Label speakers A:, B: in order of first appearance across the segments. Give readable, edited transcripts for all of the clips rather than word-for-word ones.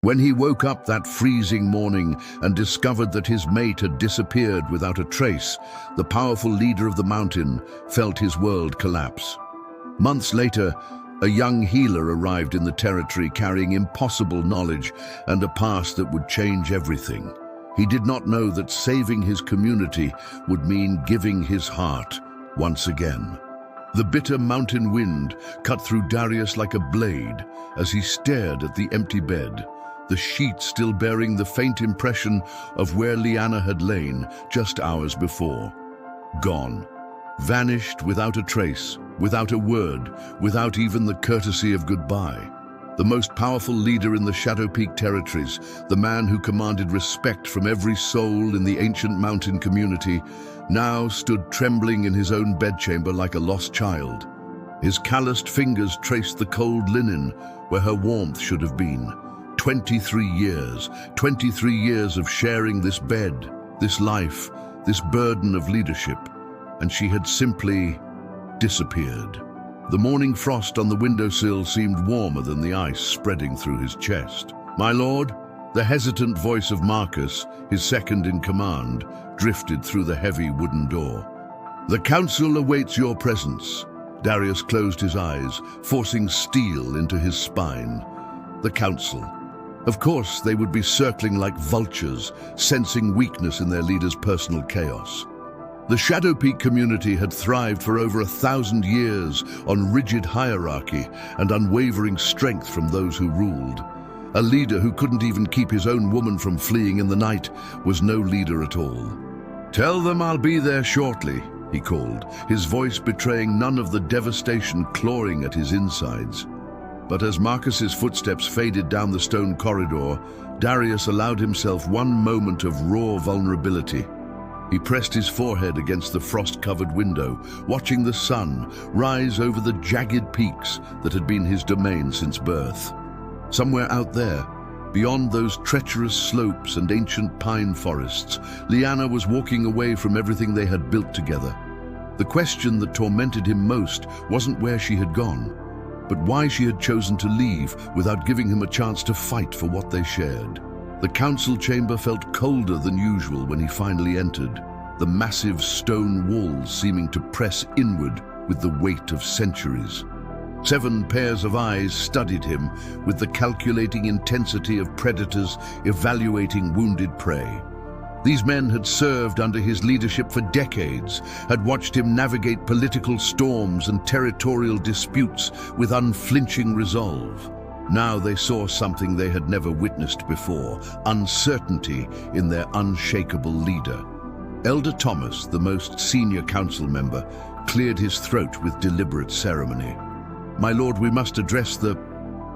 A: When he woke up that freezing morning and discovered that his mate had disappeared without a trace, the powerful leader of the mountain felt his world collapse. Months later, a young healer arrived in the territory carrying impossible knowledge and a past that would change everything. He did not know that saving his community would mean giving his heart once again. The bitter mountain wind cut through Darius like a blade as he stared at the empty bed, the sheet still bearing the faint impression of where Lyanna had lain just hours before. Gone. Vanished without a trace, without a word, without even the courtesy of goodbye. The most powerful leader in the Shadow Peak territories, the man who commanded respect from every soul in the ancient mountain community, now stood trembling in his own bedchamber like a lost child. His calloused fingers traced the cold linen where her warmth should have been. 23 years of sharing this bed, this life, this burden of leadership, and she had simply disappeared. The morning frost on the windowsill seemed warmer than the ice spreading through his chest. "My lord," the hesitant voice of Marcus, his second in command, drifted through the heavy wooden door. "The council awaits your presence." Darius closed his eyes, forcing steel into his spine. The council. Of course, they would be circling like vultures, sensing weakness in their leader's personal chaos. The Shadow Peak community had thrived for over 1,000 years on rigid hierarchy and unwavering strength from those who ruled. A leader who couldn't even keep his own woman from fleeing in the night was no leader at all. "Tell them I'll be there shortly," he called, his voice betraying none of the devastation clawing at his insides. But as Marcus's footsteps faded down the stone corridor, Darius allowed himself one moment of raw vulnerability. He pressed his forehead against the frost-covered window, watching the sun rise over the jagged peaks that had been his domain since birth. Somewhere out there, beyond those treacherous slopes and ancient pine forests, Lyanna was walking away from everything they had built together. The question that tormented him most wasn't where she had gone, but why she had chosen to leave without giving him a chance to fight for what they shared. The council chamber felt colder than usual when he finally entered, the massive stone walls seeming to press inward with the weight of centuries. 7 pairs of eyes studied him with the calculating intensity of predators evaluating wounded prey. These men had served under his leadership for decades, had watched him navigate political storms and territorial disputes with unflinching resolve. Now they saw something they had never witnessed before, uncertainty in their unshakable leader. Elder Thomas, the most senior council member, cleared his throat with deliberate ceremony. "My lord, we must address the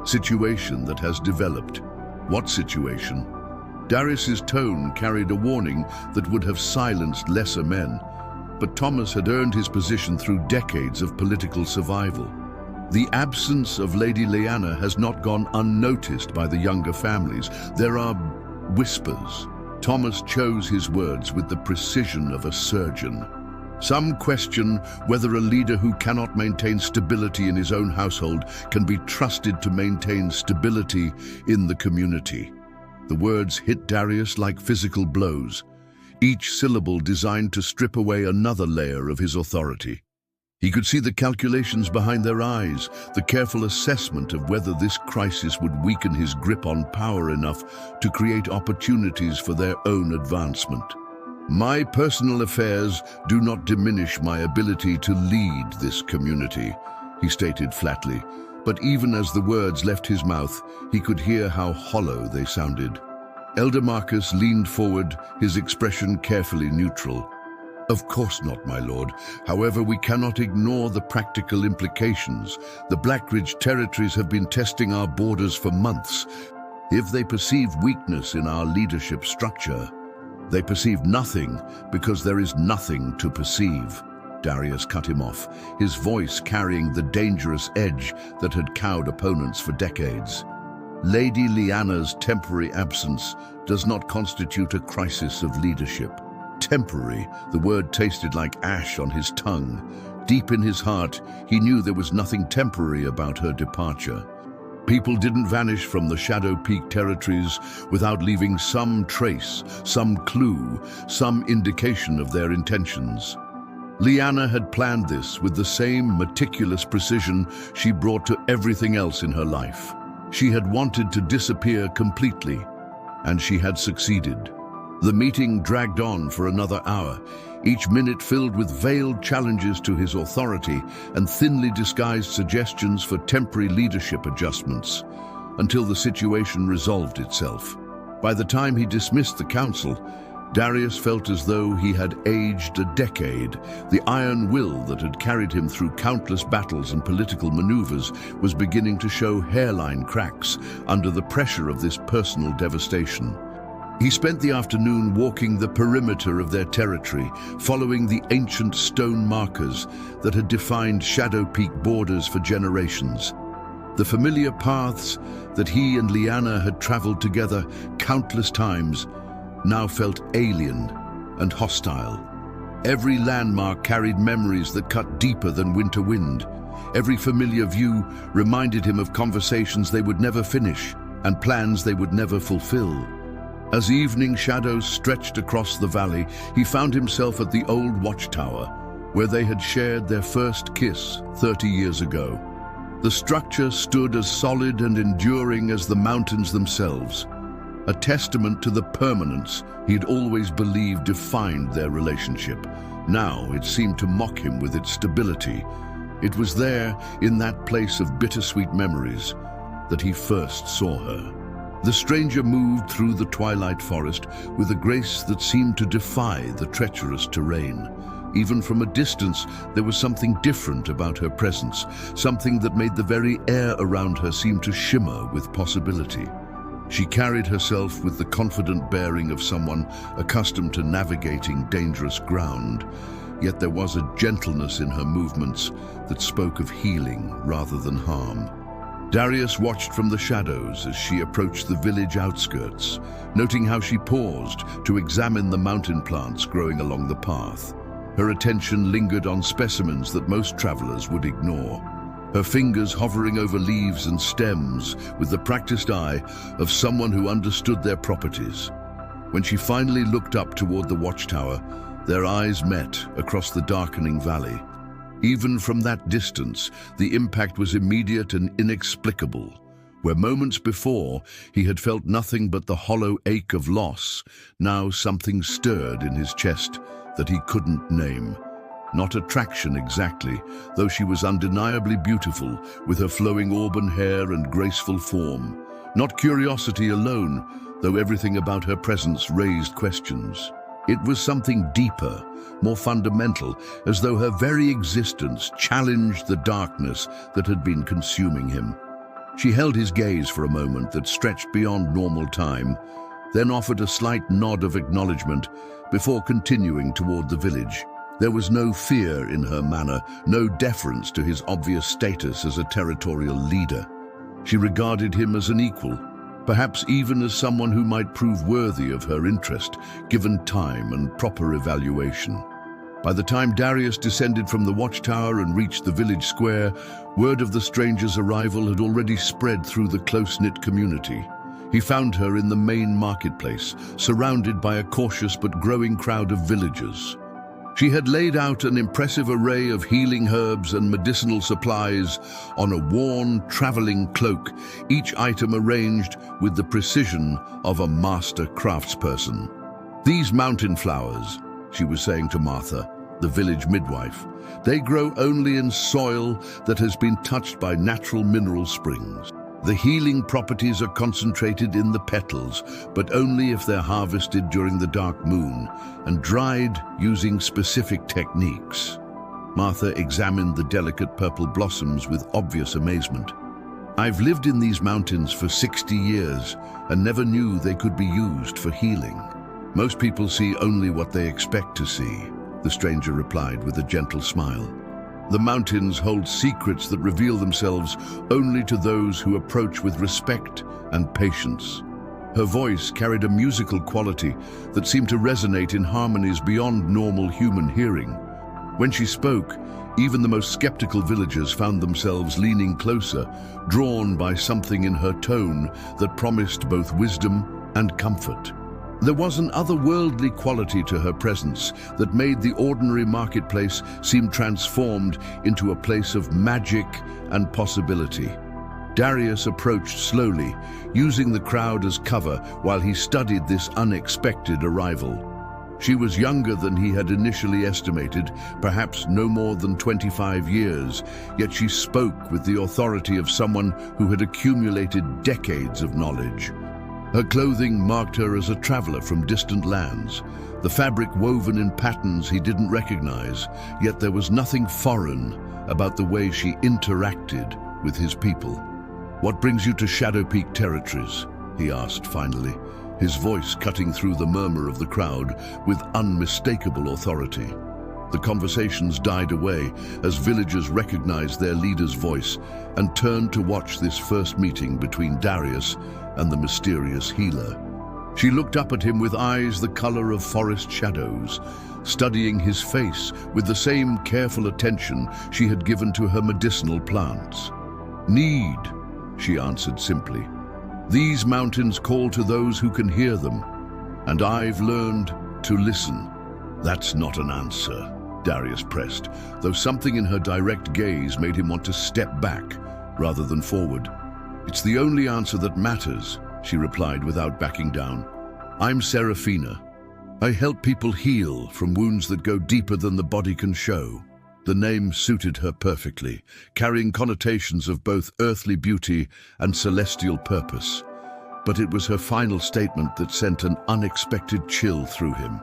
A: situation that has developed." "What situation?" Darius's tone carried a warning that would have silenced lesser men, but Thomas had earned his position through decades of political survival. The absence of Lady Lyanna has not gone unnoticed by the younger families. There are whispers. Thomas chose his words with the precision of a surgeon. Some question whether a leader who cannot maintain stability in his own household can be trusted to maintain stability in the community. The words hit Darius like physical blows, each syllable designed to strip away another layer of his authority. He could see the calculations behind their eyes, the careful assessment of whether this crisis would weaken his grip on power enough to create opportunities for their own advancement. "My personal affairs do not diminish my ability to lead this community," he stated flatly, but even as the words left his mouth, he could hear how hollow they sounded. Elder Marcus leaned forward, his expression carefully neutral. "Of course not, my lord. However, we cannot ignore the practical implications. The Blackridge territories have been testing our borders for months. If they perceive weakness in our leadership structure, they perceive nothing because there is nothing to perceive." Darius cut him off, his voice carrying the dangerous edge that had cowed opponents for decades. Lady Lyanna's temporary absence does not constitute a crisis of leadership. Temporary, the word tasted like ash on his tongue. Deep in his heart, he knew there was nothing temporary about her departure. People didn't vanish from the Shadow Peak territories without leaving some trace, some clue, some indication of their intentions. Lyanna had planned this with the same meticulous precision she brought to everything else in her life. She had wanted to disappear completely, and she had succeeded. The meeting dragged on for another hour, each minute filled with veiled challenges to his authority and thinly disguised suggestions for temporary leadership adjustments, until the situation resolved itself. By the time he dismissed the council, Darius felt as though he had aged a decade. The iron will that had carried him through countless battles and political maneuvers was beginning to show hairline cracks under the pressure of this personal devastation. He spent the afternoon walking the perimeter of their territory, following the ancient stone markers that had defined Shadow Peak borders for generations. The familiar paths that he and Lyanna had traveled together countless times now felt alien and hostile. Every landmark carried memories that cut deeper than winter wind. Every familiar view reminded him of conversations they would never finish and plans they would never fulfill. As evening shadows stretched across the valley, he found himself at the old watchtower, where they had shared their first kiss 30 years ago. The structure stood as solid and enduring as the mountains themselves, a testament to the permanence he'd always believed defined their relationship. Now it seemed to mock him with its stability. It was there, in that place of bittersweet memories, that he first saw her. The stranger moved through the twilight forest with a grace that seemed to defy the treacherous terrain. Even from a distance, there was something different about her presence, something that made the very air around her seem to shimmer with possibility. She carried herself with the confident bearing of someone accustomed to navigating dangerous ground, yet there was a gentleness in her movements that spoke of healing rather than harm. Darius watched from the shadows as she approached the village outskirts, noting how she paused to examine the mountain plants growing along the path. Her attention lingered on specimens that most travelers would ignore, her fingers hovering over leaves and stems with the practiced eye of someone who understood their properties. When she finally looked up toward the watchtower, their eyes met across the darkening valley. Even from that distance, the impact was immediate and inexplicable. Where moments before he had felt nothing but the hollow ache of loss, now something stirred in his chest that he couldn't name. Not attraction exactly, though she was undeniably beautiful with her flowing auburn hair and graceful form. Not curiosity alone, though everything about her presence raised questions. It was something deeper, more fundamental, as though her very existence challenged the darkness that had been consuming him. She held his gaze for a moment that stretched beyond normal time, then offered a slight nod of acknowledgement before continuing toward the village. There was no fear in her manner, no deference to his obvious status as a territorial leader. She regarded him as an equal, perhaps even as someone who might prove worthy of her interest, given time and proper evaluation. By the time Darius descended from the watchtower and reached the village square, word of the stranger's arrival had already spread through the close-knit community. He found her in the main marketplace, surrounded by a cautious but growing crowd of villagers. She had laid out an impressive array of healing herbs and medicinal supplies on a worn, traveling cloak, each item arranged with the precision of a master craftsperson. "These mountain flowers," she was saying to Martha, the village midwife, "they grow only in soil that has been touched by natural mineral springs. The healing properties are concentrated in the petals, but only if they're harvested during the dark moon and dried using specific techniques." Martha examined the delicate purple blossoms with obvious amazement. "I've lived in these mountains for 60 years and never knew they could be used for healing." "Most people see only what they expect to see," the stranger replied with a gentle smile. "The mountains hold secrets that reveal themselves only to those who approach with respect and patience." Her voice carried a musical quality that seemed to resonate in harmonies beyond normal human hearing. When she spoke, Even the most skeptical villagers found themselves leaning closer, drawn by something in her tone that promised both wisdom and comfort. There was an otherworldly quality to her presence that made the ordinary marketplace seem transformed into a place of magic and possibility. Darius approached slowly, using the crowd as cover while he studied this unexpected arrival. She was younger than he had initially estimated, perhaps no more than 25 years, yet she spoke with the authority of someone who had accumulated decades of knowledge. Her clothing marked her as a traveler from distant lands, the fabric woven in patterns he didn't recognize, yet there was nothing foreign about the way she interacted with his people. "What brings you to Shadow Peak territories?" he asked finally, his voice cutting through the murmur of the crowd with unmistakable authority. The conversations died away as villagers recognized their leader's voice and turned to watch this first meeting between Darius and the mysterious healer. She looked up at him with eyes the color of forest shadows, studying his face with the same careful attention she had given to her medicinal plants. "Need," she answered simply. "These mountains call to those who can hear them, and I've learned to listen." "That's not an answer," Darius pressed, though something in her direct gaze made him want to step back rather than forward. "It's the only answer that matters," she replied without backing down. "I'm Seraphina. I help people heal from wounds that go deeper than the body can show." The name suited her perfectly, carrying connotations of both earthly beauty and celestial purpose. But it was her final statement that sent an unexpected chill through him.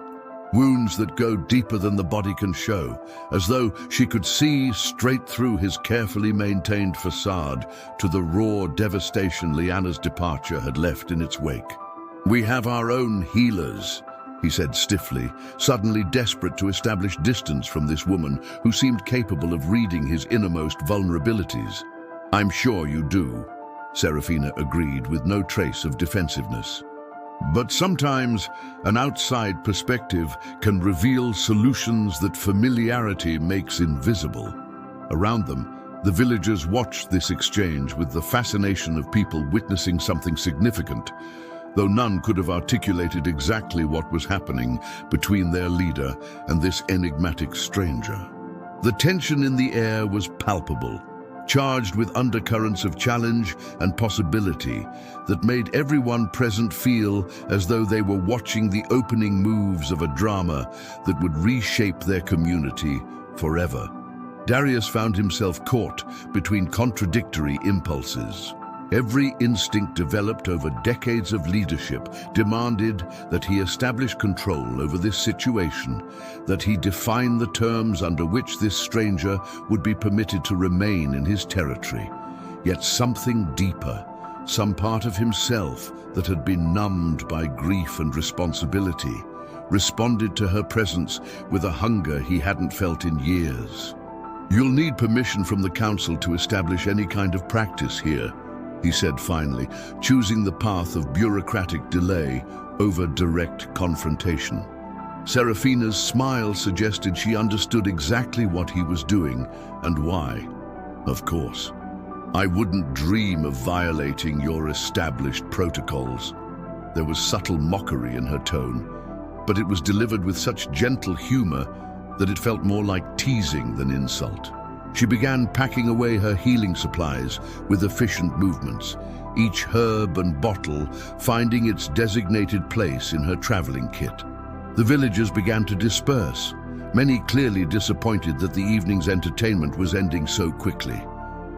A: Wounds that go deeper than the body can show, as though she could see straight through his carefully maintained facade to the raw devastation Liana's departure had left in its wake. "We have our own healers," he said stiffly, suddenly desperate to establish distance from this woman who seemed capable of reading his innermost vulnerabilities. "I'm sure you do," Seraphina agreed with no trace of defensiveness. "But sometimes an outside perspective can reveal solutions that familiarity makes invisible." Around them, the villagers watched this exchange with the fascination of people witnessing something significant, though none could have articulated exactly what was happening between their leader and this enigmatic stranger. The tension in the air was palpable, charged with undercurrents of challenge and possibility that made everyone present feel as though they were watching the opening moves of a drama that would reshape their community forever. Darius found himself caught between contradictory impulses. Every instinct developed over decades of leadership demanded that he establish control over this situation, that he define the terms under which this stranger would be permitted to remain in his territory. Yet something deeper, some part of himself that had been numbed by grief and responsibility, responded to her presence with a hunger he hadn't felt in years. "You'll need permission from the council to establish any kind of practice here," he said finally, choosing the path of bureaucratic delay over direct confrontation. Seraphina's smile suggested she understood exactly what he was doing and why. "Of course. I wouldn't dream of violating your established protocols." There was subtle mockery in her tone, but it was delivered with such gentle humor that it felt more like teasing than insult. She began packing away her healing supplies with efficient movements, each herb and bottle finding its designated place in her traveling kit. The villagers began to disperse, many clearly disappointed that the evening's entertainment was ending so quickly.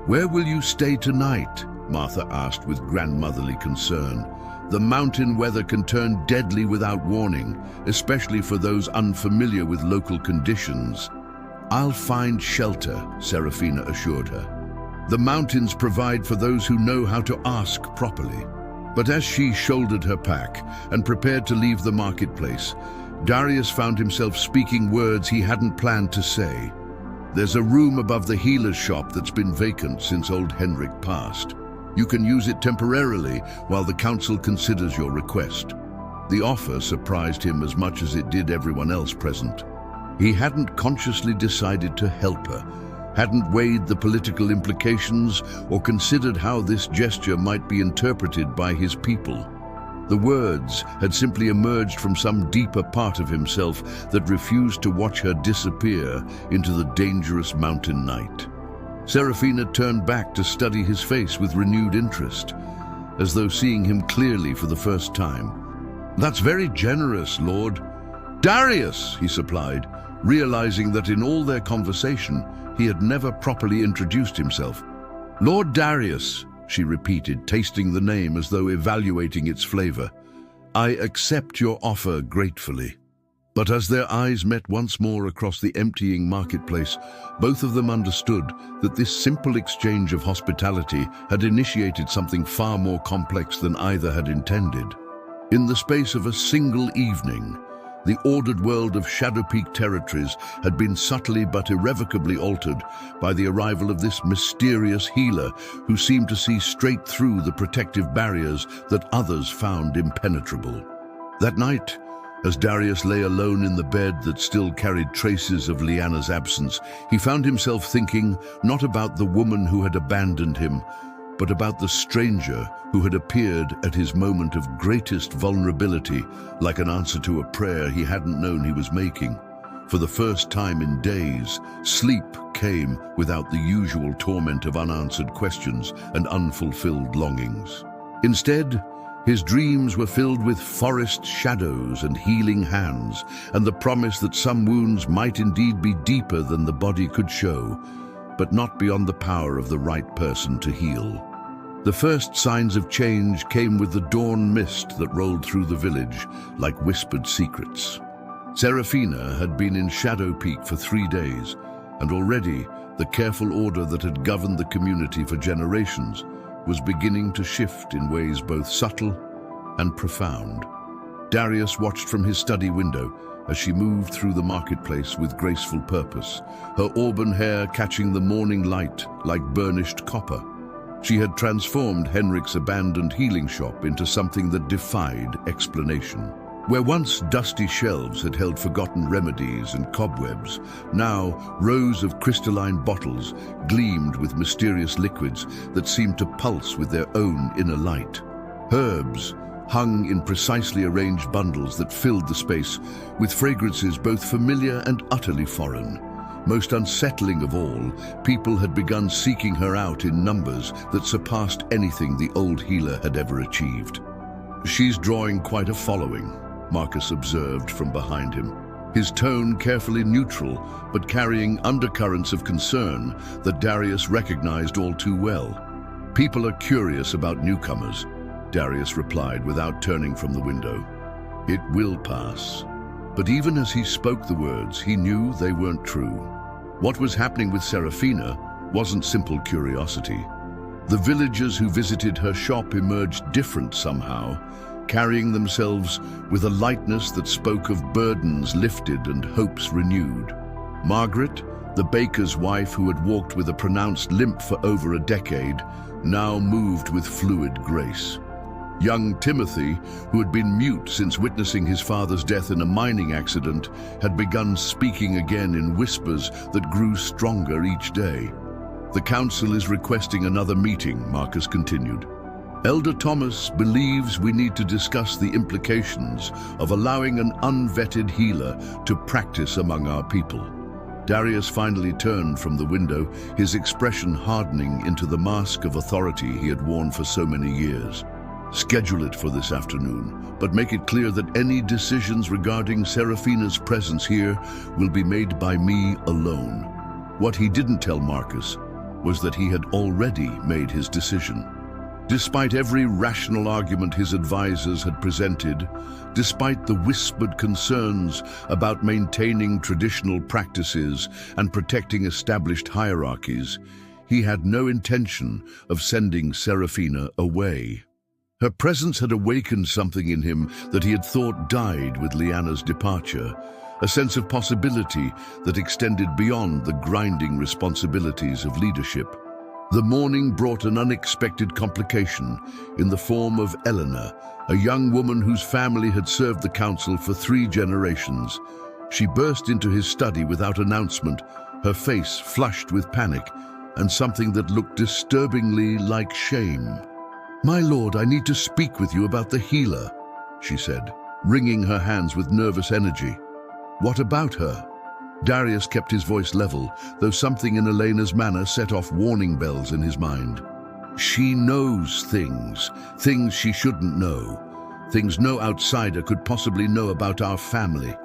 A: "Where will you stay tonight?" Martha asked with grandmotherly concern. "The mountain weather can turn deadly without warning, especially for those unfamiliar with local conditions." "I'll find shelter," Seraphina assured her. "The mountains provide for those who know how to ask properly." But as she shouldered her pack and prepared to leave the marketplace, Darius found himself speaking words he hadn't planned to say. "There's a room above the healer's shop that's been vacant since old Henrik passed. You can use it temporarily while the council considers your request." The offer surprised him as much as it did everyone else present. He hadn't consciously decided to help her, hadn't weighed the political implications or considered how this gesture might be interpreted by his people. The words had simply emerged from some deeper part of himself that refused to watch her disappear into the dangerous mountain night. Serafina turned back to study his face with renewed interest, as though seeing him clearly for the first time. "That's very generous, Lord." "Darius," he supplied, realizing that in all their conversation, he had never properly introduced himself. "Lord Darius," she repeated, tasting the name as though evaluating its flavor. "I accept your offer gratefully." But as their eyes met once more across the emptying marketplace, both of them understood that this simple exchange of hospitality had initiated something far more complex than either had intended. In the space of a single evening, the ordered world of Shadow Peak territories had been subtly but irrevocably altered by the arrival of this mysterious healer who seemed to see straight through the protective barriers that others found impenetrable. That night, as Darius lay alone in the bed that still carried traces of Lyanna's absence, he found himself thinking not about the woman who had abandoned him, but about the stranger who had appeared at his moment of greatest vulnerability, like an answer to a prayer he hadn't known he was making. For the first time in days, sleep came without the usual torment of unanswered questions and unfulfilled longings. Instead, his dreams were filled with forest shadows and healing hands, and the promise that some wounds might indeed be deeper than the body could show, but not beyond the power of the right person to heal. The first signs of change came with the dawn mist that rolled through the village like whispered secrets. Serafina had been in Shadow Peak for 3 days, and already the careful order that had governed the community for generations was beginning to shift in ways both subtle and profound. Darius watched from his study window as she moved through the marketplace with graceful purpose, her auburn hair catching the morning light like burnished copper. She had transformed Henrik's abandoned healing shop into something that defied explanation. Where once dusty shelves had held forgotten remedies and cobwebs, now rows of crystalline bottles gleamed with mysterious liquids that seemed to pulse with their own inner light. Herbs hung in precisely arranged bundles that filled the space with fragrances both familiar and utterly foreign. Most unsettling of all, people had begun seeking her out in numbers that surpassed anything the old healer had ever achieved. "She's drawing quite a following," Marcus observed from behind him, his tone carefully neutral, but carrying undercurrents of concern that Darius recognized all too well. "People are curious about newcomers," Darius replied without turning from the window. "It will pass." But even as he spoke the words, he knew they weren't true. What was happening with Serafina wasn't simple curiosity. The villagers who visited her shop emerged different somehow, carrying themselves with a lightness that spoke of burdens lifted and hopes renewed. Margaret, the baker's wife who had walked with a pronounced limp for over a decade, now moved with fluid grace. Young Timothy, who had been mute since witnessing his father's death in a mining accident, had begun speaking again in whispers that grew stronger each day. "The council is requesting another meeting," Marcus continued. "Elder Thomas believes we need to discuss the implications of allowing an unvetted healer to practice among our people." Darius finally turned from the window, his expression hardening into the mask of authority he had worn for so many years. "Schedule it for this afternoon, but make it clear that any decisions regarding Serafina's presence here will be made by me alone." What he didn't tell Marcus was that he had already made his decision. Despite every rational argument his advisors had presented, despite the whispered concerns about maintaining traditional practices and protecting established hierarchies, he had no intention of sending Serafina away. Her presence had awakened something in him that he had thought died with Lyanna's departure, a sense of possibility that extended beyond the grinding responsibilities of leadership. The morning brought an unexpected complication in the form of Eleanor, a young woman whose family had served the council for 3 generations. She burst into his study without announcement, her face flushed with panic and something that looked disturbingly like shame. "My lord, I need to speak with you about the healer," she said, wringing her hands with nervous energy. "What about her?" Darius kept his voice level, though something in Elena's manner set off warning bells in his mind. "She knows things she shouldn't know, things no outsider could possibly know about our family."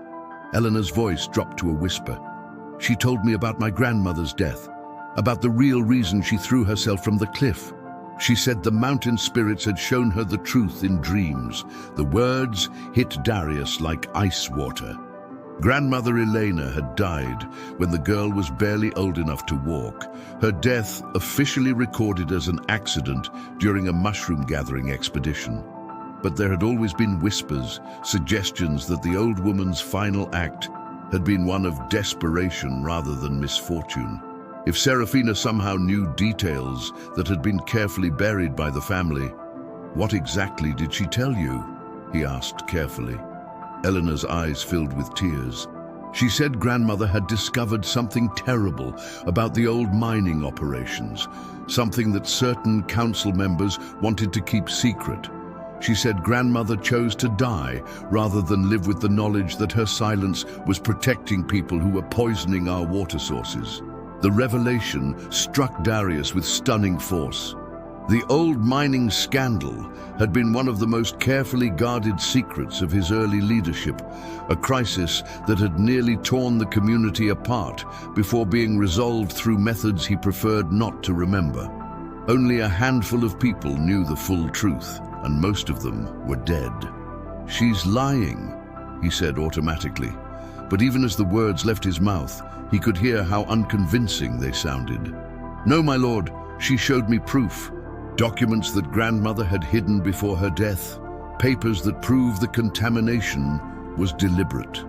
A: Eleanor's voice dropped to a whisper. "She told me about my grandmother's death, about the real reason she threw herself from the cliff. She said the mountain spirits had shown her the truth in dreams." The words hit Darius like ice water. Grandmother Elena had died when the girl was barely old enough to walk, her death officially recorded as an accident during a mushroom gathering expedition. But there had always been whispers, suggestions that the old woman's final act had been one of desperation rather than misfortune. If Serafina somehow knew details that had been carefully buried by the family, "What exactly did she tell you?" he asked carefully. Eleanor's eyes filled with tears. "She said grandmother had discovered something terrible about the old mining operations, something that certain council members wanted to keep secret. She said grandmother chose to die rather than live with the knowledge that her silence was protecting people who were poisoning our water sources." The revelation struck Darius with stunning force. The old mining scandal had been one of the most carefully guarded secrets of his early leadership, a crisis that had nearly torn the community apart before being resolved through methods he preferred not to remember. Only a handful of people knew the full truth, and most of them were dead. "She's lying," he said automatically, but even as the words left his mouth, he could hear how unconvincing they sounded. "No, my lord, she showed me proof. Documents that grandmother had hidden before her death, papers that prove the contamination was deliberate."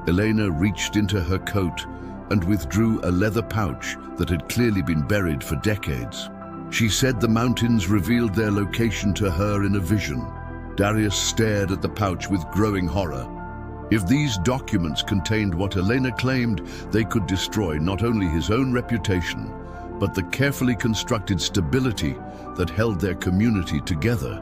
A: Elena reached into her coat and withdrew a leather pouch that had clearly been buried for decades. She said the mountains revealed their location to her in a vision. Darius stared at the pouch with growing horror. If these documents contained what Elena claimed, they could destroy not only his own reputation, but the carefully constructed stability that held their community together.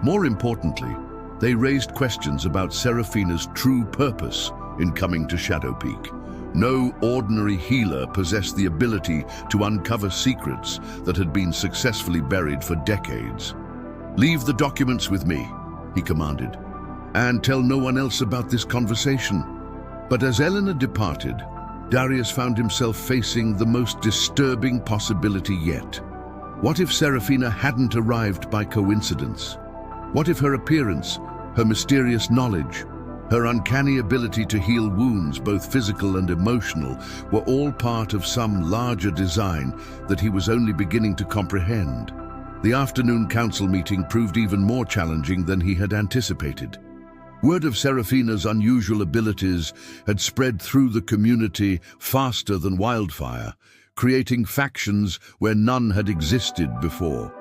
A: More importantly, they raised questions about Serafina's true purpose in coming to Shadow Peak. No ordinary healer possessed the ability to uncover secrets that had been successfully buried for decades. "Leave the documents with me," he commanded, "and tell no one else about this conversation." But as Eleanor departed, Darius found himself facing the most disturbing possibility yet. What if Serafina hadn't arrived by coincidence? What if her appearance, her mysterious knowledge, her uncanny ability to heal wounds, both physical and emotional, were all part of some larger design that he was only beginning to comprehend? The afternoon council meeting proved even more challenging than he had anticipated. Word of Serafina's unusual abilities had spread through the community faster than wildfire, creating factions where none had existed before.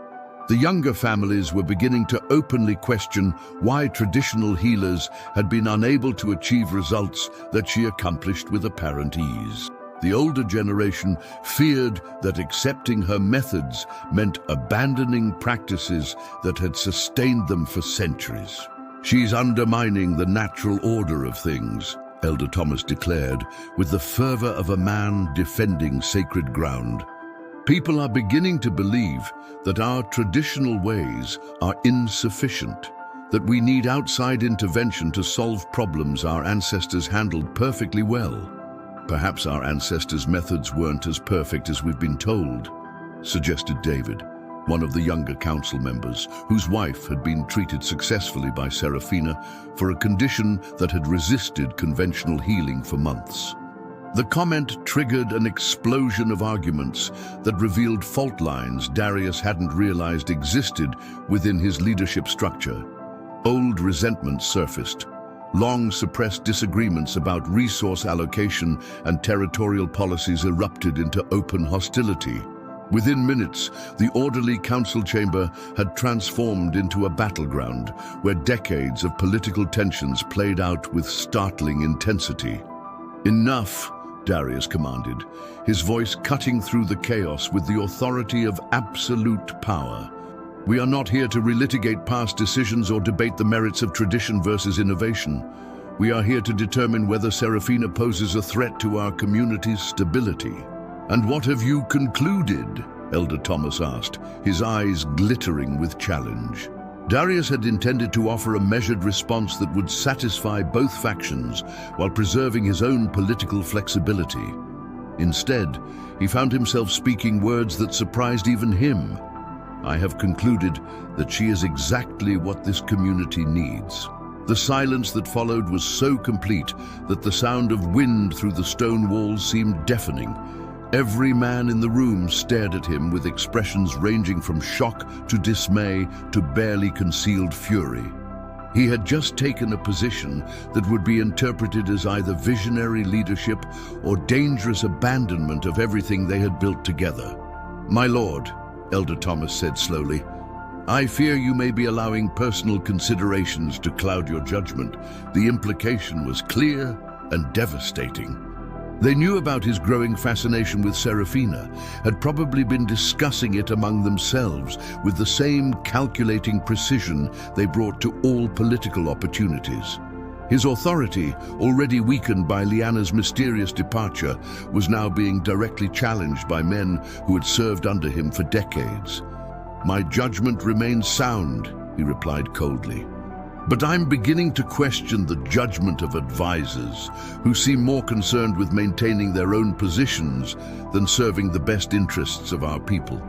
A: The younger families were beginning to openly question why traditional healers had been unable to achieve results that she accomplished with apparent ease. The older generation feared that accepting her methods meant abandoning practices that had sustained them for centuries. "She's undermining the natural order of things," Elder Thomas declared, with the fervor of a man defending sacred ground. "People are beginning to believe that our traditional ways are insufficient, that we need outside intervention to solve problems our ancestors handled perfectly well." "Perhaps our ancestors' methods weren't as perfect as we've been told," suggested David, one of the younger council members, whose wife had been treated successfully by Serafina for a condition that had resisted conventional healing for months. The comment triggered an explosion of arguments that revealed fault lines Darius hadn't realized existed within his leadership structure. Old resentments surfaced. Long suppressed disagreements about resource allocation and territorial policies erupted into open hostility. Within minutes, the orderly council chamber had transformed into a battleground where decades of political tensions played out with startling intensity. "Enough," Darius commanded, his voice cutting through the chaos with the authority of absolute power. "We are not here to relitigate past decisions or debate the merits of tradition versus innovation. We are here to determine whether Serafina poses a threat to our community's stability." "And what have you concluded?" Elder Thomas asked, his eyes glittering with challenge. Darius had intended to offer a measured response that would satisfy both factions while preserving his own political flexibility. Instead, he found himself speaking words that surprised even him. "I have concluded that she is exactly what this community needs." The silence that followed was so complete that the sound of wind through the stone walls seemed deafening. Every man in the room stared at him with expressions ranging from shock to dismay to barely concealed fury. He had just taken a position that would be interpreted as either visionary leadership or dangerous abandonment of everything they had built together. "My lord," Elder Thomas said slowly, "I fear you may be allowing personal considerations to cloud your judgment." The implication was clear and devastating. They knew about his growing fascination with Serafina, had probably been discussing it among themselves with the same calculating precision they brought to all political opportunities. His authority, already weakened by Lyanna's mysterious departure, was now being directly challenged by men who had served under him for decades. "My judgment remains sound," he replied coldly. "But I'm beginning to question the judgment of advisors who seem more concerned with maintaining their own positions than serving the best interests of our people."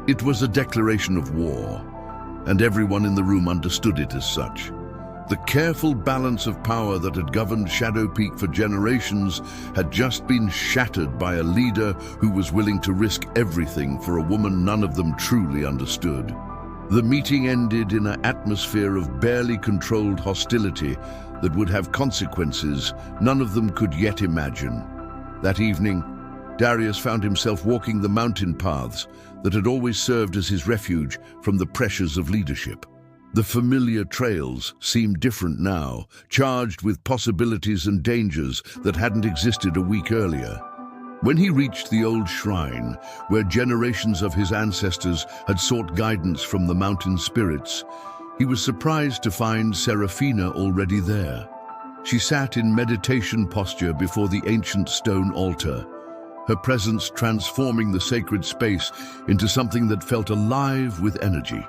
A: It was a declaration of war, and everyone in the room understood it as such. The careful balance of power that had governed Shadow Peak for generations had just been shattered by a leader who was willing to risk everything for a woman none of them truly understood. The meeting ended in an atmosphere of barely controlled hostility that would have consequences none of them could yet imagine. That evening, Darius found himself walking the mountain paths that had always served as his refuge from the pressures of leadership. The familiar trails seemed different now, charged with possibilities and dangers that hadn't existed a week earlier. When he reached the old shrine, where generations of his ancestors had sought guidance from the mountain spirits, he was surprised to find Serafina already there. She sat in meditation posture before the ancient stone altar, her presence transforming the sacred space into something that felt alive with energy.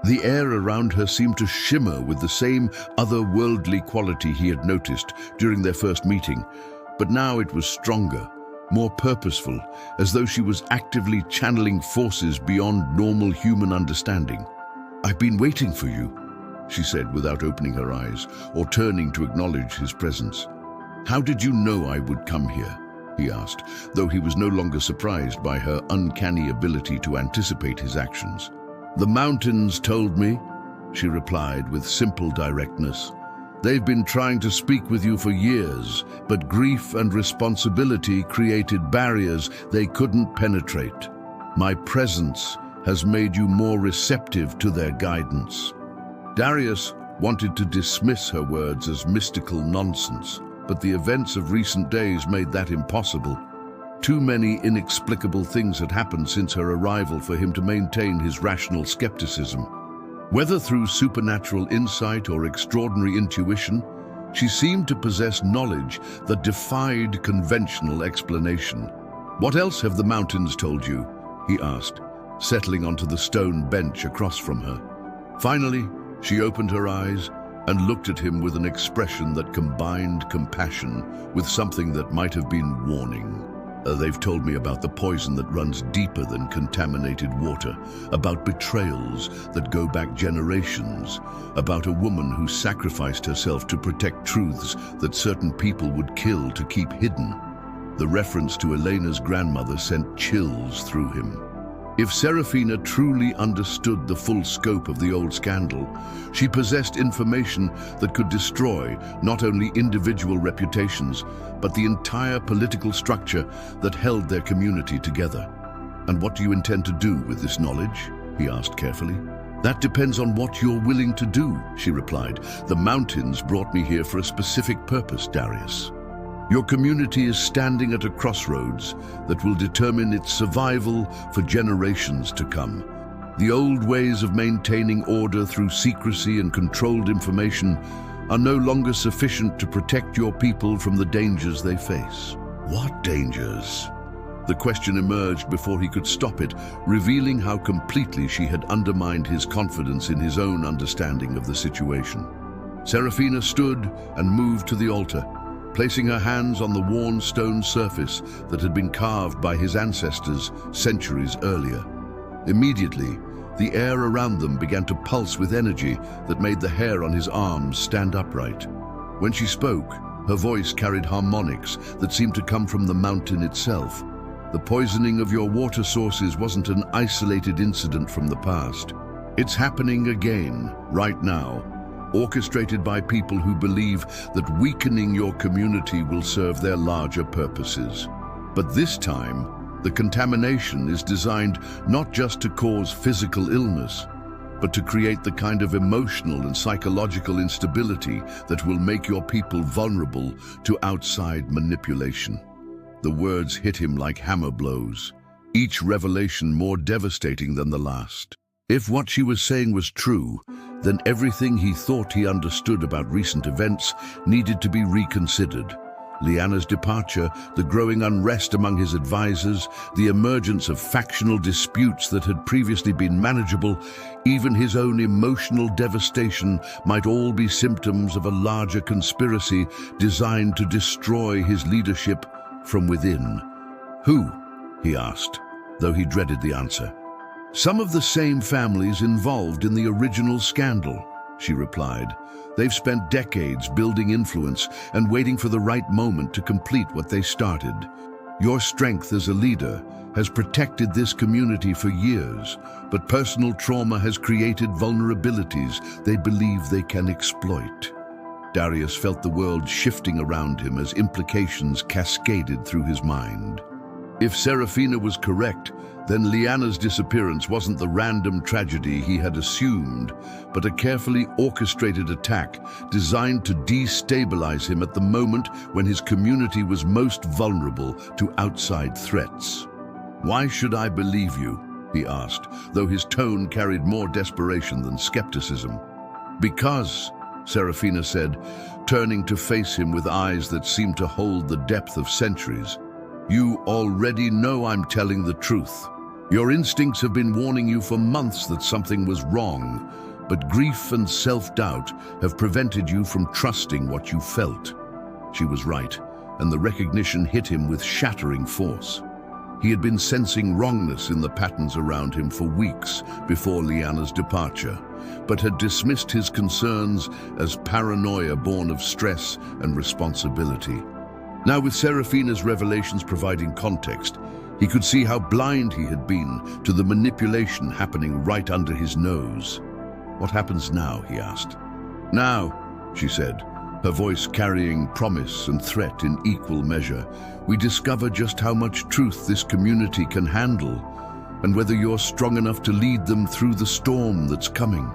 A: The air around her seemed to shimmer with the same otherworldly quality he had noticed during their first meeting, but now it was stronger, more purposeful, as though she was actively channeling forces beyond normal human understanding. "I've been waiting for you," she said without opening her eyes or turning to acknowledge his presence. "How did you know I would come here?" he asked, though he was no longer surprised by her uncanny ability to anticipate his actions. "The mountains told me," she replied with simple directness. "They've been trying to speak with you for years, but grief and responsibility created barriers they couldn't penetrate. My presence has made you more receptive to their guidance." Darius wanted to dismiss her words as mystical nonsense, but the events of recent days made that impossible. Too many inexplicable things had happened since her arrival for him to maintain his rational skepticism. Whether through supernatural insight or extraordinary intuition, she seemed to possess knowledge that defied conventional explanation. "What else have the mountains told you?" he asked, settling onto the stone bench across from her. Finally, she opened her eyes and looked at him with an expression that combined compassion with something that might have been warning. "They've told me about the poison that runs deeper than contaminated water, about betrayals that go back generations, about a woman who sacrificed herself to protect truths that certain people would kill to keep hidden." The reference to Elena's grandmother sent chills through him. If Serafina truly understood the full scope of the old scandal, she possessed information that could destroy not only individual reputations, but the entire political structure that held their community together. "And what do you intend to do with this knowledge?" he asked carefully. "That depends on what you're willing to do," she replied. "The mountains brought me here for a specific purpose, Darius." Your community is standing at a crossroads that will determine its survival for generations to come. The old ways of maintaining order through secrecy and controlled information are no longer sufficient to protect your people from the dangers they face. What dangers? The question emerged before he could stop it, revealing how completely she had undermined his confidence in his own understanding of the situation. Serafina stood and moved to the altar, placing her hands on the worn stone surface that had been carved by his ancestors centuries earlier. Immediately, the air around them began to pulse with energy that made the hair on his arms stand upright. When she spoke, her voice carried harmonics that seemed to come from the mountain itself. The poisoning of your water sources wasn't an isolated incident from the past. It's happening again, right now, orchestrated by people who believe that weakening your community will serve their larger purposes. But this time, the contamination is designed not just to cause physical illness, but to create the kind of emotional and psychological instability that will make your people vulnerable to outside manipulation. The words hit him like hammer blows, each revelation more devastating than the last. If what she was saying was true, then everything he thought he understood about recent events needed to be reconsidered. Lyanna's departure, the growing unrest among his advisors, the emergence of factional disputes that had previously been manageable, even his own emotional devastation might all be symptoms of a larger conspiracy designed to destroy his leadership from within. Who? He asked, though he dreaded the answer. Some of the same families involved in the original scandal, she replied. They've spent decades building influence and waiting for the right moment to complete what they started. Your strength as a leader has protected this community for years, but personal trauma has created vulnerabilities they believe they can exploit. Darius felt the world shifting around him as implications cascaded through his mind. If Serafina was correct, then Lyanna's disappearance wasn't the random tragedy he had assumed, but a carefully orchestrated attack designed to destabilize him at the moment when his community was most vulnerable to outside threats. "Why should I believe you?" he asked, though his tone carried more desperation than skepticism. "Because," Serafina said, turning to face him with eyes that seemed to hold the depth of centuries, "you already know I'm telling the truth. Your instincts have been warning you for months that something was wrong, but grief and self-doubt have prevented you from trusting what you felt." She was right, and the recognition hit him with shattering force. He had been sensing wrongness in the patterns around him for weeks before Lyanna's departure, but had dismissed his concerns as paranoia born of stress and responsibility. Now, with Serafina's revelations providing context, he could see how blind he had been to the manipulation happening right under his nose. "What happens now?" he asked. "Now," she said, her voice carrying promise and threat in equal measure, "we discover just how much truth this community can handle, and whether you're strong enough to lead them through the storm that's coming."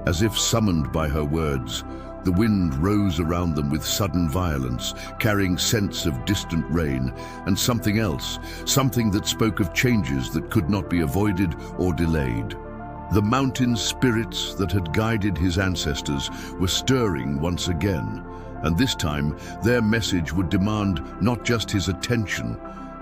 A: As if summoned by her words, the wind rose around them with sudden violence, carrying scents of distant rain and something else, something that spoke of changes that could not be avoided or delayed. The mountain spirits that had guided his ancestors were stirring once again, and this time their message would demand not just his attention,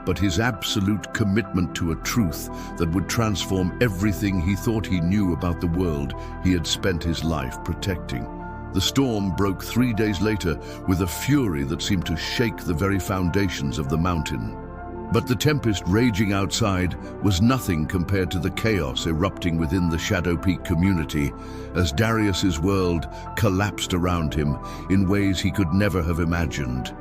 A: but his absolute commitment to a truth that would transform everything he thought he knew about the world he had spent his life protecting. The storm broke 3 days later with a fury that seemed to shake the very foundations of the mountain. But the tempest raging outside was nothing compared to the chaos erupting within the Shadow Peak community as Darius's world collapsed around him in ways he could never have imagined.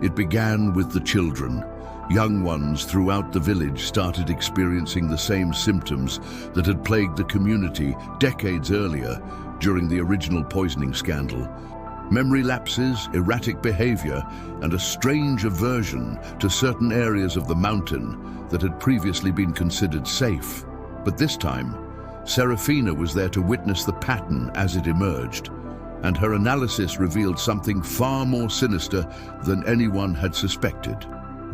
A: It began with the children. Young ones throughout the village started experiencing the same symptoms that had plagued the community decades earlier during the original poisoning scandal. Memory lapses, erratic behavior, and a strange aversion to certain areas of the mountain that had previously been considered safe. But this time, Serafina was there to witness the pattern as it emerged. and her analysis revealed something far more sinister than anyone had suspected.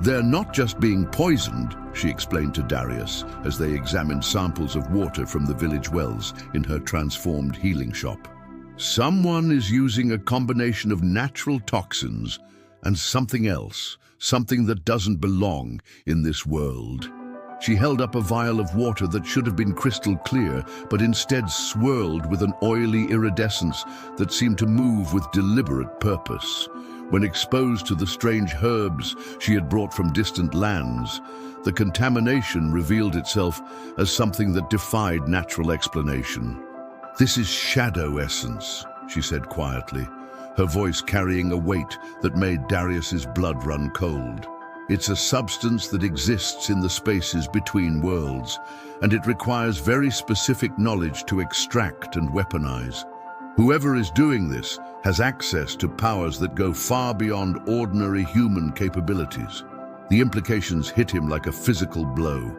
A: "They're not just being poisoned," she explained to Darius as they examined samples of water from the village wells in her transformed healing shop. "Someone is using a combination of natural toxins and something else, something that doesn't belong in this world." She held up a vial of water that should have been crystal clear, but instead swirled with an oily iridescence that seemed to move with deliberate purpose. When exposed to the strange herbs she had brought from distant lands, the contamination revealed itself as something that defied natural explanation. "This is shadow essence," she said quietly, her voice carrying a weight that made Darius's blood run cold. "It's a substance that exists in the spaces between worlds, and it requires very specific knowledge to extract and weaponize. Whoever is doing this has access to powers that go far beyond ordinary human capabilities." The implications hit him like a physical blow.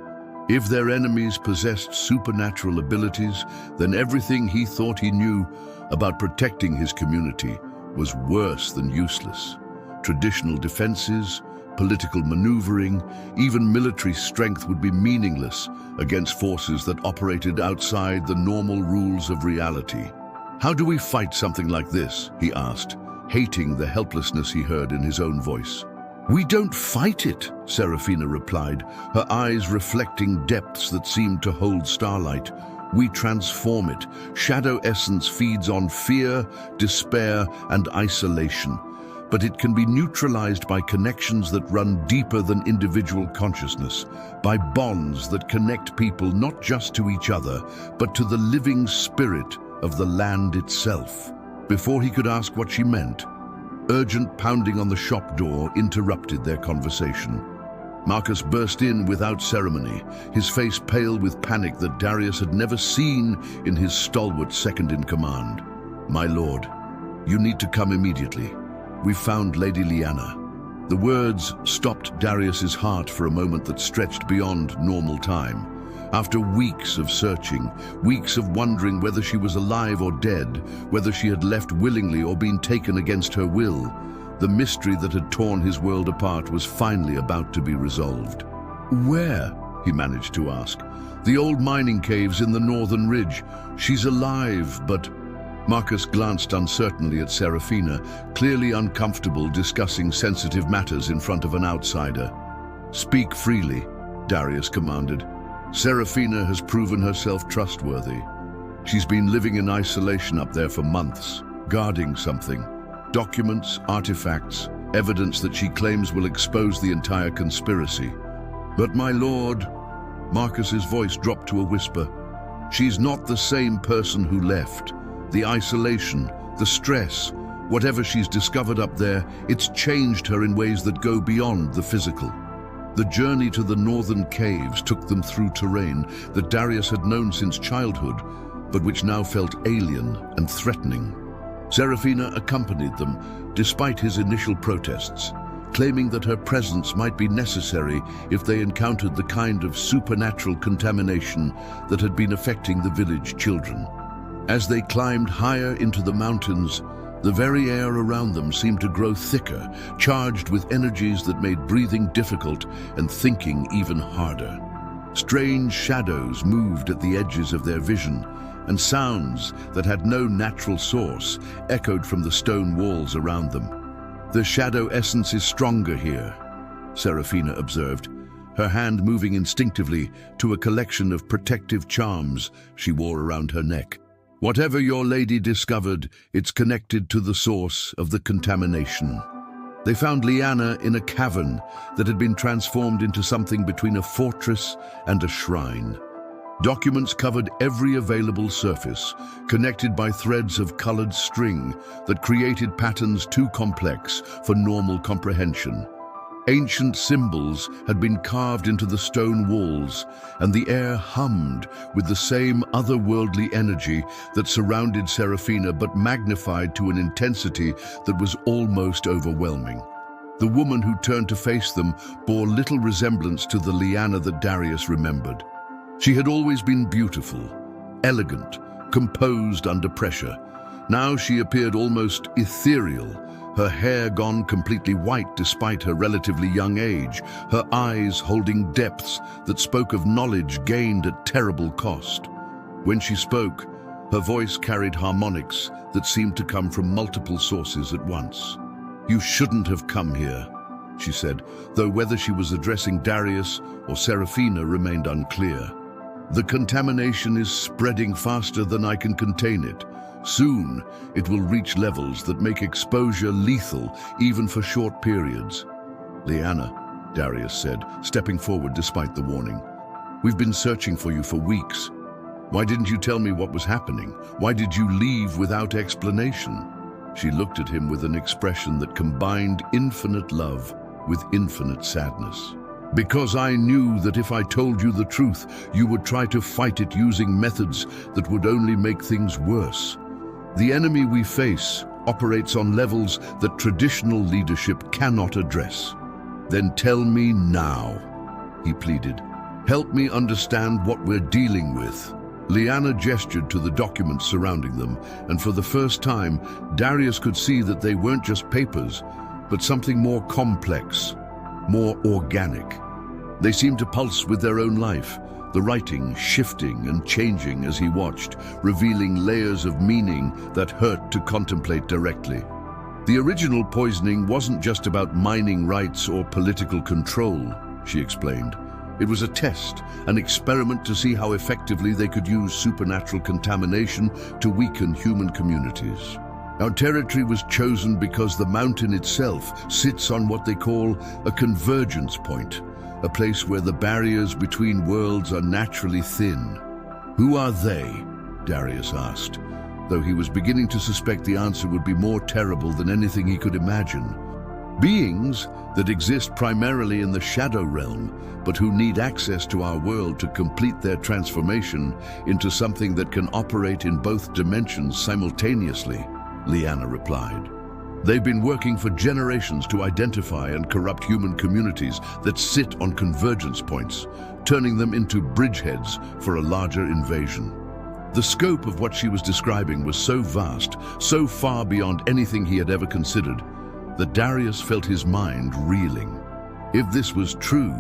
A: If their enemies possessed supernatural abilities, then everything he thought he knew about protecting his community was worse than useless. Traditional defenses, political maneuvering, even military strength would be meaningless against forces that operated outside the normal rules of reality. "How do we fight something like this?" he asked, hating the helplessness he heard in his own voice. "We don't fight it," Seraphina replied, her eyes reflecting depths that seemed to hold starlight. "We transform it. Shadow essence feeds on fear, despair, and isolation. But it can be neutralized by connections that run deeper than individual consciousness, by bonds that connect people not just to each other, but to the living spirit of the land itself." Before he could ask what she meant, urgent pounding on the shop door interrupted their conversation. Marcus burst in without ceremony, his face pale with panic that Darius had never seen in his stalwart second-in-command. "My lord, you need to come immediately. We found Lady Lyanna." The words stopped Darius's heart for a moment that stretched beyond normal time. After weeks of searching, weeks of wondering whether she was alive or dead, whether she had left willingly or been taken against her will, the mystery that had torn his world apart was finally about to be resolved. "Where?" he managed to ask. "The old mining caves in the northern ridge. She's alive, but—" Marcus glanced uncertainly at Seraphina, clearly uncomfortable discussing sensitive matters in front of an outsider. "Speak freely," Darius commanded. "Seraphina has proven herself trustworthy. She's been living in isolation up there for months, guarding something. Documents, artifacts, evidence that she claims will expose the entire conspiracy. But my lord," Marcus's voice dropped to a whisper, "she's not the same person who left. The isolation, the stress, whatever she's discovered up there, it's changed her in ways that go beyond the physical." The journey to the northern caves took them through terrain that Darius had known since childhood, but which now felt alien and threatening. Seraphina accompanied them, despite his initial protests, claiming that her presence might be necessary if they encountered the kind of supernatural contamination that had been affecting the village children. As they climbed higher into the mountains, the very air around them seemed to grow thicker, charged with energies that made breathing difficult and thinking even harder. Strange shadows moved at the edges of their vision, and sounds that had no natural source echoed from the stone walls around them. "The shadow essence is stronger here," Seraphina observed, her hand moving instinctively to a collection of protective charms she wore around her neck. "Whatever your lady discovered, it's connected to the source of the contamination." They found Lyanna in a cavern that had been transformed into something between a fortress and a shrine. Documents covered every available surface, connected by threads of colored string that created patterns too complex for normal comprehension. Ancient symbols had been carved into the stone walls, and the air hummed with the same otherworldly energy that surrounded Seraphina, but magnified to an intensity that was almost overwhelming. The woman who turned to face them bore little resemblance to the Lyanna that Darius remembered. She had always been beautiful, elegant, composed under pressure. Now she appeared almost ethereal, her hair gone completely white despite her relatively young age, her eyes holding depths that spoke of knowledge gained at terrible cost. When she spoke, her voice carried harmonics that seemed to come from multiple sources at once. "You shouldn't have come here," she said, though whether she was addressing Darius or Serafina remained unclear. "The contamination is spreading faster than I can contain it. Soon, it will reach levels that make exposure lethal, even for short periods." "Liana," Darius said, stepping forward despite the warning. "We've been searching for you for weeks. Why didn't you tell me what was happening? Why did you leave without explanation?" She looked at him with an expression that combined infinite love with infinite sadness. "Because I knew that if I told you the truth, you would try to fight it using methods that would only make things worse. The enemy we face operates on levels that traditional leadership cannot address." "Then tell me now," he pleaded. "Help me understand what we're dealing with." Liana gestured to the documents surrounding them, and for the first time, Darius could see that they weren't just papers, but something more complex, more organic. They seemed to pulse with their own life, the writing shifting and changing as he watched, revealing layers of meaning that hurt to contemplate directly. The original poisoning wasn't just about mining rights or political control, she explained. It was a test, an experiment to see how effectively they could use supernatural contamination to weaken human communities. Our territory was chosen because the mountain itself sits on what they call a convergence point, a place where the barriers between worlds are naturally thin. "Who are they?" Darius asked, though he was beginning to suspect the answer would be more terrible than anything he could imagine. "Beings that exist primarily in the shadow realm, but who need access to our world to complete their transformation into something that can operate in both dimensions simultaneously," Liana replied. "They've been working for generations to identify and corrupt human communities that sit on convergence points, turning them into bridgeheads for a larger invasion." The scope of what she was describing was so vast, so far beyond anything he had ever considered, that Darius felt his mind reeling. If this was true,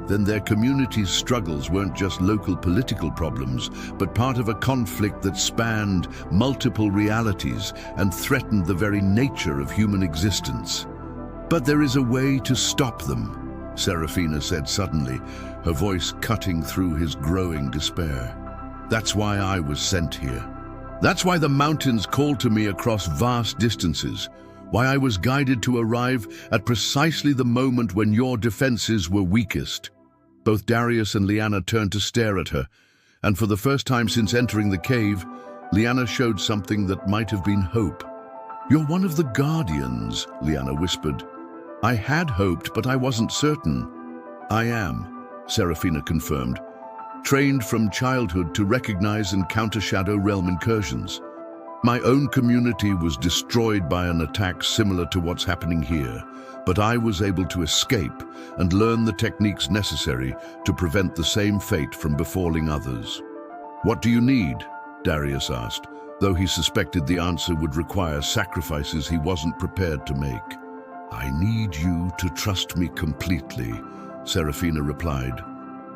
A: then their community's struggles weren't just local political problems, but part of a conflict that spanned multiple realities and threatened the very nature of human existence. "But there is a way to stop them," Serafina said suddenly, her voice cutting through his growing despair. "That's why I was sent here. That's why the mountains called to me across vast distances. Why I was guided to arrive at precisely the moment when your defenses were weakest." Both Darius and Liana turned to stare at her, and for the first time since entering the cave, Liana showed something that might have been hope. "You're one of the Guardians," Liana whispered. "I had hoped, but I wasn't certain." "I am," Serafina confirmed, "trained from childhood to recognize and counter Shadow Realm incursions. My own community was destroyed by an attack similar to what's happening here, but I was able to escape and learn the techniques necessary to prevent the same fate from befalling others." "What do you need?" Darius asked, though he suspected the answer would require sacrifices he wasn't prepared to make. "I need you to trust me completely," Serafina replied.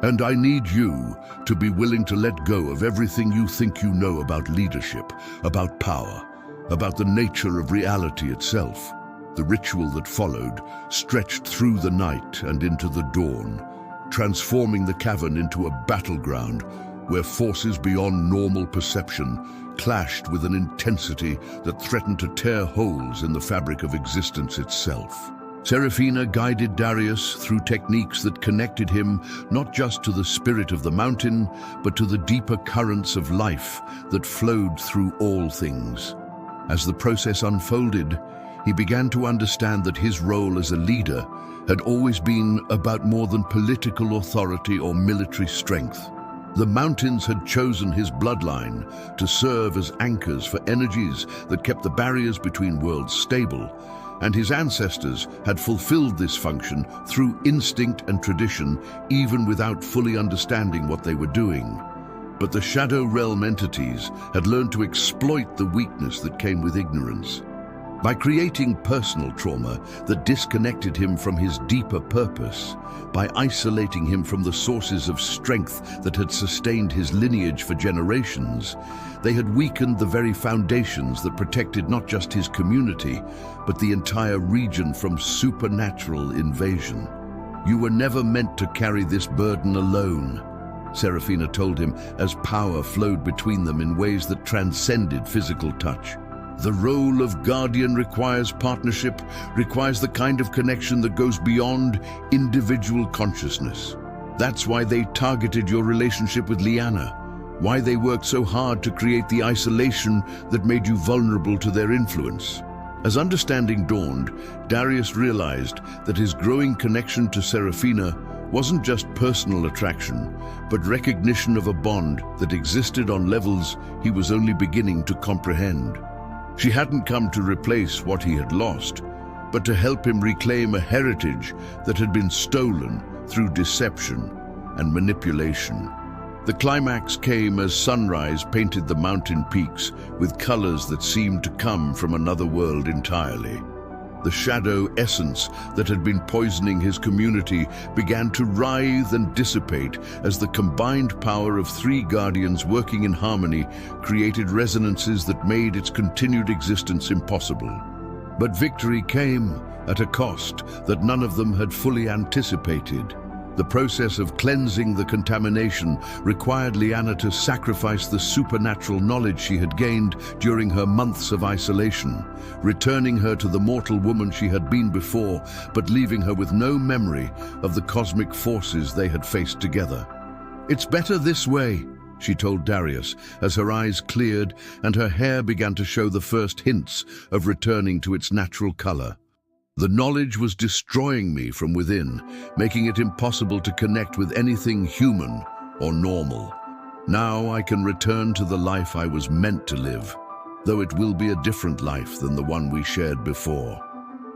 A: "And I need you to be willing to let go of everything you think you know about leadership, about power, about the nature of reality itself." The ritual that followed stretched through the night and into the dawn, transforming the cavern into a battleground where forces beyond normal perception clashed with an intensity that threatened to tear holes in the fabric of existence itself. Serafina guided Darius through techniques that connected him not just to the spirit of the mountain, but to the deeper currents of life that flowed through all things. As the process unfolded, he began to understand that his role as a leader had always been about more than political authority or military strength. The mountains had chosen his bloodline to serve as anchors for energies that kept the barriers between worlds stable, and his ancestors had fulfilled this function through instinct and tradition, even without fully understanding what they were doing. But the Shadow Realm entities had learned to exploit the weakness that came with ignorance. By creating personal trauma that disconnected him from his deeper purpose, by isolating him from the sources of strength that had sustained his lineage for generations, they had weakened the very foundations that protected not just his community, but the entire region from supernatural invasion. "You were never meant to carry this burden alone," Seraphina told him as power flowed between them in ways that transcended physical touch. "The role of guardian requires partnership, requires the kind of connection that goes beyond individual consciousness. That's why they targeted your relationship with Lyanna, why they worked so hard to create the isolation that made you vulnerable to their influence." As understanding dawned, Darius realized that his growing connection to Seraphina wasn't just personal attraction, but recognition of a bond that existed on levels he was only beginning to comprehend. She hadn't come to replace what he had lost, but to help him reclaim a heritage that had been stolen through deception and manipulation. The climax came as sunrise painted the mountain peaks with colors that seemed to come from another world entirely. The shadow essence that had been poisoning his community began to writhe and dissipate as the combined power of three guardians working in harmony created resonances that made its continued existence impossible. But victory came at a cost that none of them had fully anticipated. The process of cleansing the contamination required Lyanna to sacrifice the supernatural knowledge she had gained during her months of isolation, returning her to the mortal woman she had been before, but leaving her with no memory of the cosmic forces they had faced together. "It's better this way," she told Darius, as her eyes cleared and her hair began to show the first hints of returning to its natural color. "The knowledge was destroying me from within, making it impossible to connect with anything human or normal. Now I can return to the life I was meant to live, though it will be a different life than the one we shared before."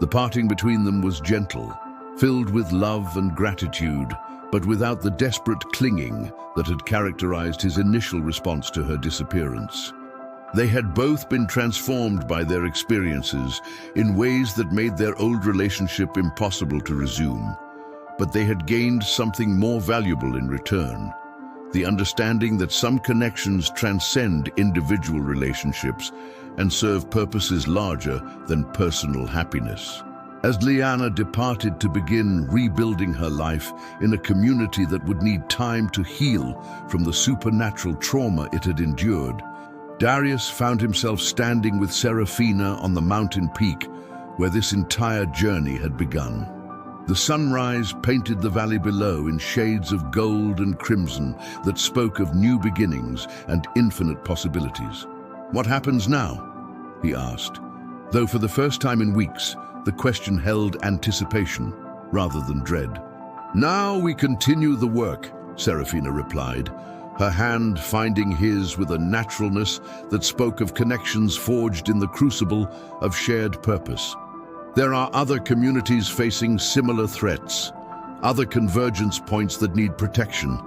A: The parting between them was gentle, filled with love and gratitude, but without the desperate clinging that had characterized his initial response to her disappearance. They had both been transformed by their experiences in ways that made their old relationship impossible to resume. But they had gained something more valuable in return: the understanding that some connections transcend individual relationships and serve purposes larger than personal happiness. As Lyanna departed to begin rebuilding her life in a community that would need time to heal from the supernatural trauma it had endured, Darius found himself standing with Seraphina on the mountain peak where this entire journey had begun. The sunrise painted the valley below in shades of gold and crimson that spoke of new beginnings and infinite possibilities. "What happens now?" he asked, though for the first time in weeks, the question held anticipation rather than dread. "Now we continue the work," Seraphina replied, her hand finding his with a naturalness that spoke of connections forged in the crucible of shared purpose. "There are other communities facing similar threats, other convergence points that need protection,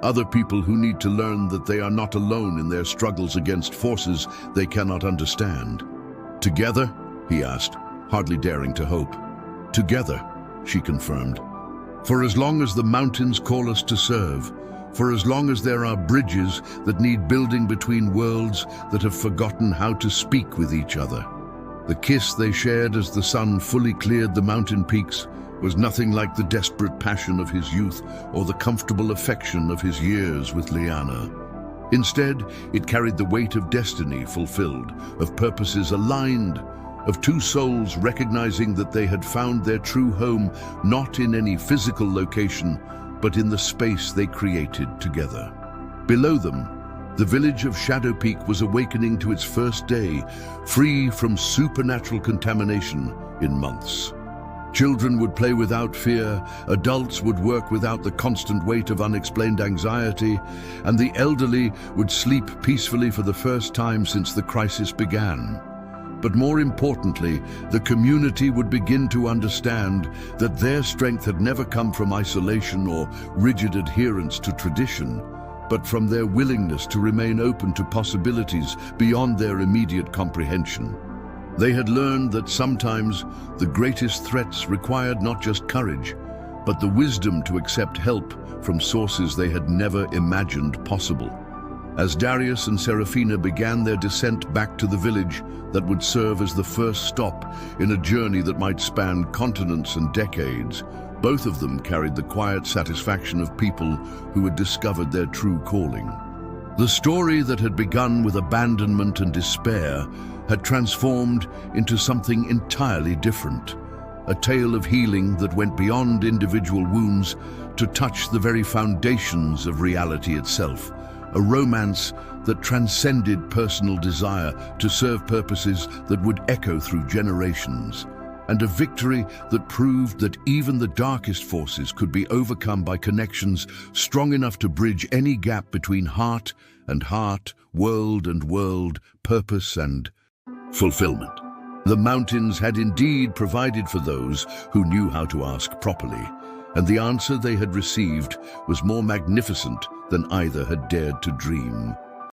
A: other people who need to learn that they are not alone in their struggles against forces they cannot understand." "Together?" he asked, hardly daring to hope. "Together," she confirmed. "For as long as the mountains call us to serve, for as long as there are bridges that need building between worlds that have forgotten how to speak with each other." The kiss they shared as the sun fully cleared the mountain peaks was nothing like the desperate passion of his youth or the comfortable affection of his years with Lyanna. Instead, it carried the weight of destiny fulfilled, of purposes aligned, of two souls recognizing that they had found their true home not in any physical location, but in the space they created together. Below them, the village of Shadow Peak was awakening to its first day, free from supernatural contamination in months. Children would play without fear, adults would work without the constant weight of unexplained anxiety, and the elderly would sleep peacefully for the first time since the crisis began. But more importantly, the community would begin to understand that their strength had never come from isolation or rigid adherence to tradition, but from their willingness to remain open to possibilities beyond their immediate comprehension. They had learned that sometimes the greatest threats required not just courage, but the wisdom to accept help from sources they had never imagined possible. As Darius and Serafina began their descent back to the village that would serve as the first stop in a journey that might span continents and decades, both of them carried the quiet satisfaction of people who had discovered their true calling. The story that had begun with abandonment and despair had transformed into something entirely different. A tale of healing that went beyond individual wounds to touch the very foundations of reality itself. A romance that transcended personal desire to serve purposes that would echo through generations. And a victory that proved that even the darkest forces could be overcome by connections strong enough to bridge any gap between heart and heart, world and world, purpose and fulfillment. The mountains had indeed provided for those who knew how to ask properly, and the answer they had received was more magnificent than either had dared to dream.